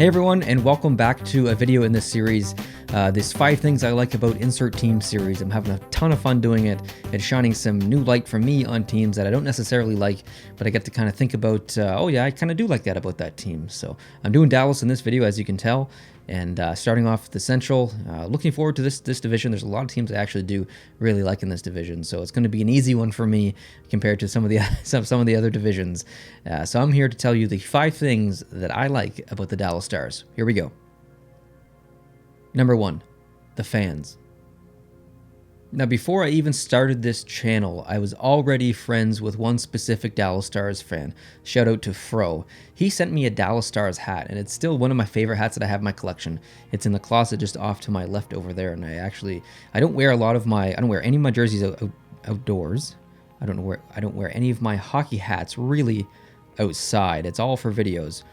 Hey everyone, and welcome back to a video in this series, this 5 things I like about insert team series. I'm having a ton of fun doing it. It's shining some new light for me on teams that I don't necessarily like, but I get to kind of think about, oh yeah, I kind of do like that about that team. So I'm doing Dallas in this video, as you can tell, and starting off with the Central. Looking forward to this division. There's a lot of teams I actually do really like in this division, so it's going to be an easy one for me compared to some of the some of the other divisions. So I'm here to tell you the 5 things that I like about the Dallas Stars. Here we go. Number 1, the fans. Now, before I even started this channel, I was already friends with one specific Dallas Stars fan. Shout out to Fro. He sent me a Dallas Stars hat, and it's still one of my favorite hats that I have in my collection. It's in the closet just off to my left over there, and I don't wear any of my jerseys outdoors. I don't wear any of my hockey hats really outside. It's all for videos.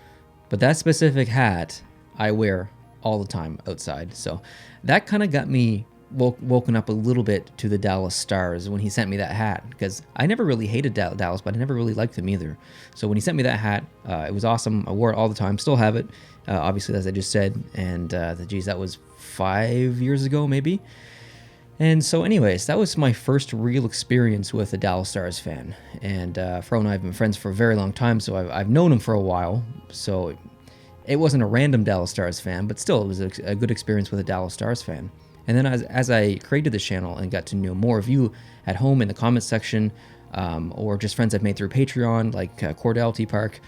But that specific hat I wear all the time outside. So that kind of got me woken up a little bit to the Dallas Stars when he sent me that hat, because I never really hated Dallas, but I never really liked them either. So when he sent me that hat, it was awesome. I wore it all the time, still have it, obviously, as I just said, and geez, that was 5 years ago maybe. And so anyways, that was my first real experience with a Dallas Stars fan, and Fro and I have been friends for a very long time, so I've known him for a while. So it wasn't a random Dallas Stars fan, but still it was a good experience with a Dallas Stars fan. And then as I created this channel and got to know more of you at home in the comments section, or just friends I've made through Patreon, like Cordell T. Park,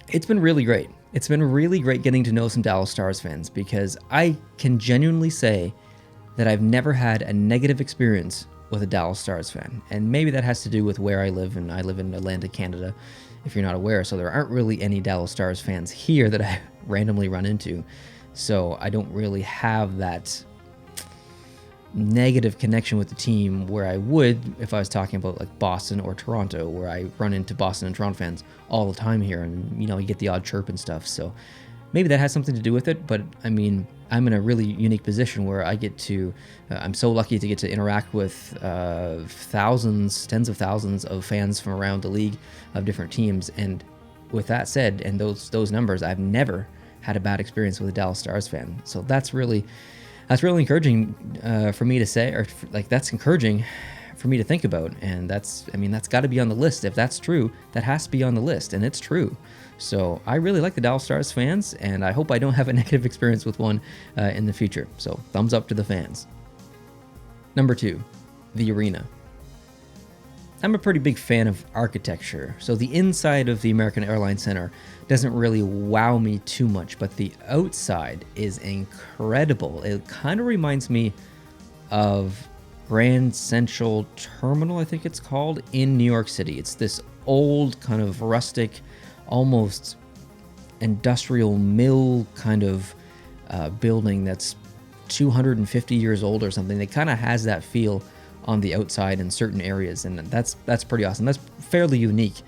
it's been really great. It's been really great getting to know some Dallas Stars fans, because I can genuinely say that I've never had a negative experience with a Dallas Stars fan. And maybe that has to do with where I live, and I live in Atlantic, Canada, if you're not aware. So there aren't really any Dallas Stars fans here that I randomly run into. So I don't really have that negative connection with the team where I would if I was talking about like Boston or Toronto, where I run into Boston and Toronto fans all the time here, and you get the odd chirp and stuff. So maybe that has something to do with it, but I mean, I'm in a really unique position where I get to, I'm so lucky to get to interact with thousands, tens of thousands of fans from around the league of different teams. And with that said, and those numbers, I've never had a bad experience with a Dallas Stars fan. So that's really encouraging for me to say, or that's encouraging for me to think about. And that's got to be on the list. If that's true, that has to be on the list, and it's true. So I really like the Dallas Stars fans, and I hope I don't have a negative experience with one in the future. So thumbs up to the fans. Number 2, the arena. I'm a pretty big fan of architecture, so the inside of the American Airlines Center doesn't really wow me too much, but the outside is incredible. It kind of reminds me of Grand Central Terminal, I think it's called, in New York City. It's this old kind of rustic, almost industrial mill kind of building that's 250 years old or something. It kind of has that feel on the outside in certain areas, and that's pretty awesome. That's fairly unique.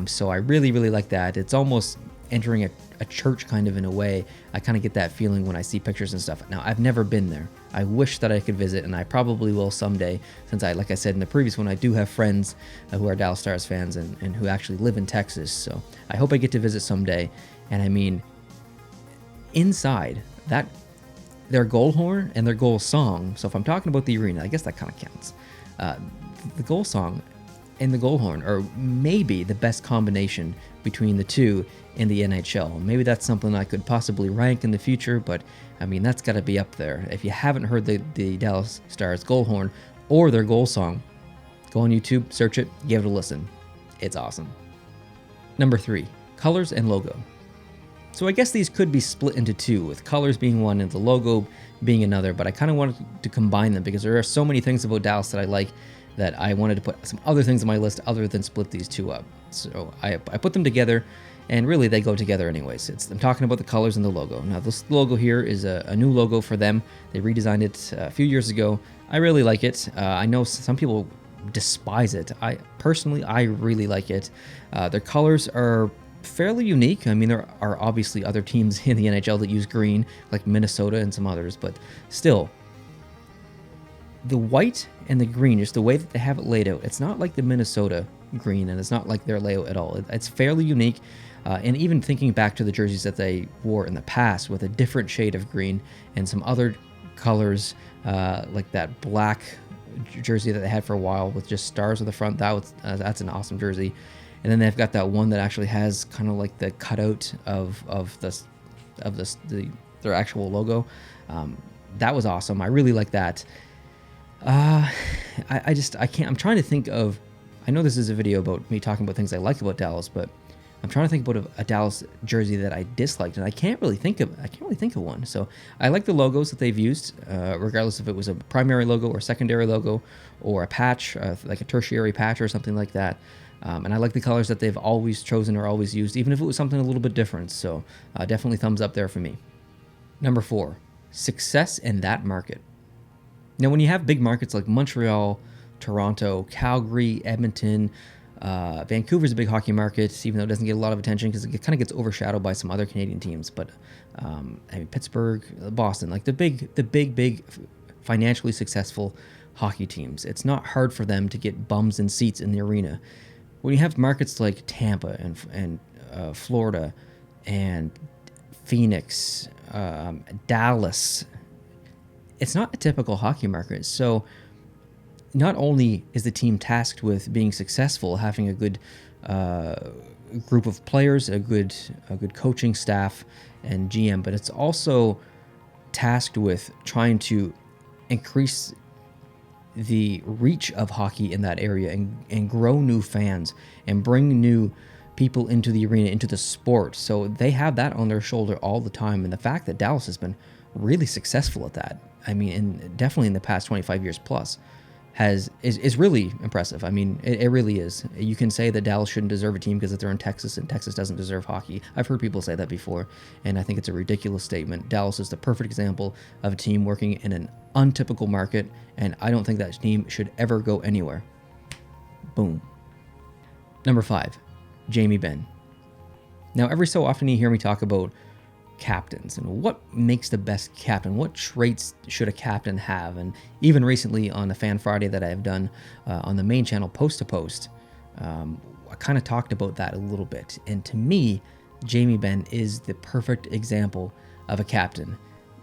So I really like that. It's almost entering a church kind of in a way. I kind of get that feeling when I see pictures and stuff. Now, I've never been there. I wish that I could visit, and I probably will someday, since like I said in the previous one, I do have friends who are Dallas Stars fans and who actually live in Texas. So I hope I get to visit someday. And I mean, inside that, their goal horn and their goal song. So if I'm talking about the arena, I guess that kind of counts. The goal song and the goal horn are maybe the best combination between the two in the NHL. Maybe that's something I could possibly rank in the future, but I mean, that's got to be up there. If you haven't heard the Dallas Stars goal horn or their goal song, go on YouTube, search it, give it a listen. It's awesome. Number 3, colors and logo. So I guess these could be split into 2, with colors being one and the logo being another, but I kind of wanted to combine them because there are so many things about Dallas that I like that I wanted to put some other things on my list other than split these 2 up. So I put them together, and really they go together anyways. I'm talking about the colors and the logo. Now this logo here is a new logo for them. They redesigned it a few years ago. I really like it. I know some people despise it. I really like it. Their colors are fairly unique. I mean, there are obviously other teams in the NHL that use green, like Minnesota and some others, but still, the white and the green, just the way that they have it laid out, it's not like the Minnesota green, and it's not like their layout at all. It's fairly unique. And even thinking back to the jerseys that they wore in the past with a different shade of green and some other colors, like that black jersey that they had for a while with just stars on the front, that's an awesome jersey. And then they've got that one that actually has kind of like the cutout of their actual logo. That was awesome. I really like that. I can't. I'm trying to think of. I know this is a video about me talking about things I like about Dallas, but I'm trying to think about a Dallas jersey that I disliked, and I can't really think of one. So I like the logos that they've used, regardless if it was a primary logo or secondary logo or a patch, like a tertiary patch or something like that. And I like the colors that they've always chosen or always used, even if it was something a little bit different. So definitely thumbs up there for me. Number 4, success in that market. Now, when you have big markets like Montreal, Toronto, Calgary, Edmonton, Vancouver's a big hockey market, even though it doesn't get a lot of attention because it kind of gets overshadowed by some other Canadian teams. But I mean, Pittsburgh, Boston, like the big financially successful hockey teams. It's not hard for them to get bums and seats in the arena. When you have markets like Tampa and Florida and Phoenix, Dallas, it's not a typical hockey market. So not only is the team tasked with being successful, having a good group of players, a good coaching staff and GM, but it's also tasked with trying to increase the reach of hockey in that area and grow new fans and bring new people into the arena, into the sport. So they have that on their shoulder all the time. And the fact that Dallas has been really successful at that, I mean, definitely in the past 25 years plus, is really impressive. I mean, it really is. You can say that Dallas shouldn't deserve a team because they're in Texas and Texas doesn't deserve hockey. I've heard people say that before, and I think it's a ridiculous statement. Dallas is the perfect example of a team working in an untypical market, and I don't think that team should ever go anywhere. Boom. Number 5, Jamie Benn. Now, every so often you hear me talk about captains and what makes the best captain, what traits should a captain have. And even recently on the Fan Friday that I have done on the main channel, Post to Post, I kind of talked about that a little bit. And to me, Jamie Benn is the perfect example of a captain.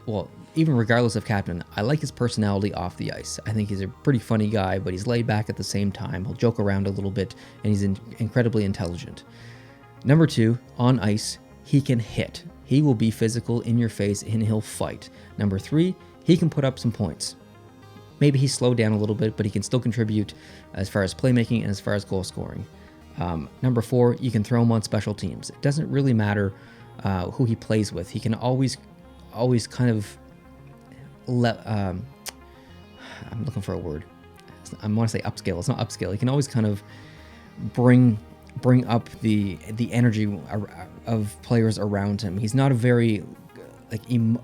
Well, even regardless of captain, I like his personality off the ice. I think he's a pretty funny guy, but he's laid back at the same time. He'll joke around a little bit, and he's incredibly intelligent. Number 2, on ice, he can hit. He will be physical, in your face, and he'll fight. Number 3, he can put up some points. Maybe he's slowed down a little bit, but he can still contribute as far as playmaking and as far as goal scoring. Number 4, you can throw him on special teams. It doesn't really matter who he plays with. He can always kind of I'm looking for a word. I want to say upscale. It's not upscale. He can always kind of bring up the energy of players around him. He's not a very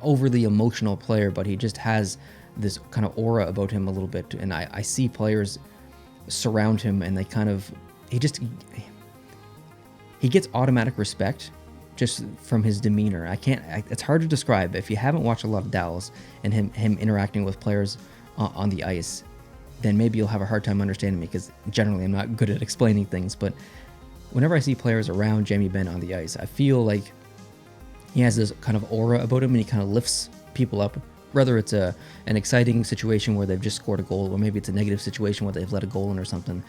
overly emotional player, but he just has this kind of aura about him a little bit. And I see players surround him, and he gets automatic respect just from his demeanor. It's hard to describe. If you haven't watched a lot of Dallas and him interacting with players on the ice, then maybe you'll have a hard time understanding me, because generally I'm not good at explaining things. But whenever I see players around Jamie Benn on the ice, I feel like he has this kind of aura about him, and he kind of lifts people up, whether it's an exciting situation where they've just scored a goal, or maybe it's a negative situation where they've let a goal in or something.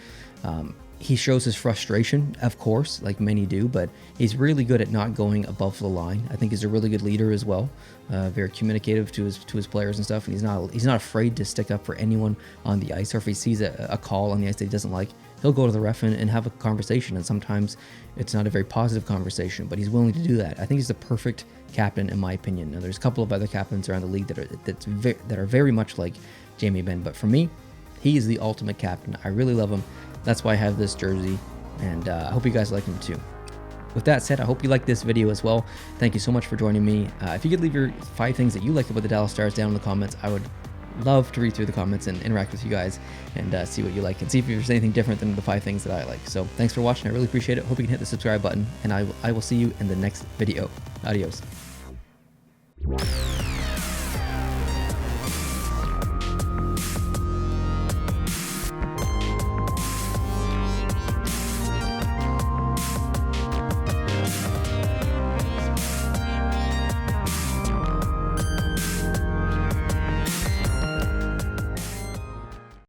He shows his frustration, of course, like many do, but he's really good at not going above the line. I think he's a really good leader as well, very communicative to his players and stuff, and he's not afraid to stick up for anyone on the ice, or if he sees a call on the ice that he doesn't like, he'll go to the ref and have a conversation, and sometimes it's not a very positive conversation, but he's willing to do that. I think he's the perfect captain, in my opinion. Now, there's a couple of other captains around the league that are very much like Jamie Benn, but for me, he is the ultimate captain. I really love him. That's why I have this jersey, and I hope you guys like him too. With that said, I hope you liked this video as well. Thank you so much for joining me. If you could leave your 5 things that you like about the Dallas Stars down in the comments, I would love to read through the comments and interact with you guys and see what you like, and see if there's anything different than the 5 things that I like. So thanks for watching. I really appreciate it. Hope you can hit the subscribe button, and I will see you in the next video. Adios.